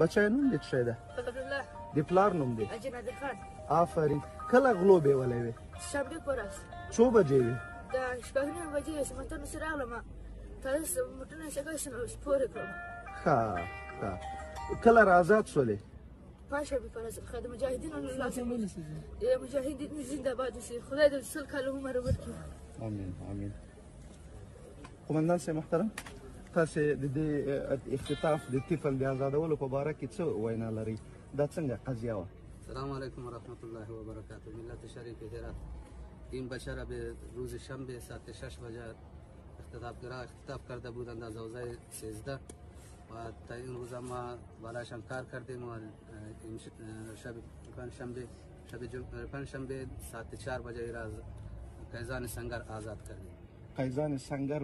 بچه نوم دې څه ده؟ عبدالله. د پلار نوم دی؟ اجي نادر خان. آفرین. کله غلو بیولی وې؟ شنبه په ورځ. څو بجې وې؟ د شپږ نیمې بجې چې موټرونه سره راغلم، تاسو موټرونه څنګه سپورې کړم. ښه ښه. کله را آزاد شولې؟ پنجشنبه په ورځ. د مجاهدینو له لاسه مجاهدین زنده باد اوسي. خدای دې 100 کاله عمر ورکړي. آمین آمین. قومندان صاحب محترم، تاسو د دې اختطاف د طفل د آزادولو په باره کې څه وینا لرئ؟ دا څنګه قضیه وه؟ السلام علیکم ورحمت الله وبرکاته. ملت شریف هرات، این بچه را به روز شنبه ساعت 6 بجه اختطاف کرده بودند از حوزه 13 و تا این روز ما برایشان کار کردیم و شب پنجشنبه ساعت 4 بجه را از قیزان سنگر آزاد کردیم. قیزان سنگر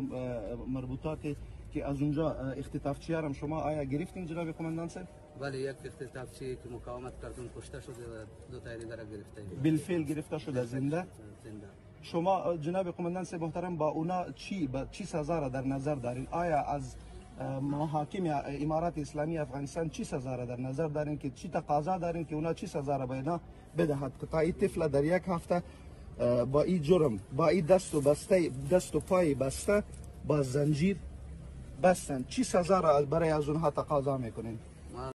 مربوطاتی که از اونجا اختطافچی‌ها هم شما آیا گرفتین جناب قماندان صاحب؟ بله، یک اختطافچی که مقاومت کردن کشته شده و دو تا دیگر گرفته ایم. بالفعل گرفته شده زنده؟ شما جناب قماندان صاحب محترم با اونا چی سزا را در نظر دارین؟ آیا از محاکم امارات اسلامی افغانستان چی سزا را در نظر دارین که چی تقاضا دارین که اونا چی سزا را به اینا بدهد که تا این طفل در یک هفته با این جرم، با این دست و پای بسته با زنجیر بستن، چی سزا را برای از اونها تقاضا میکنین؟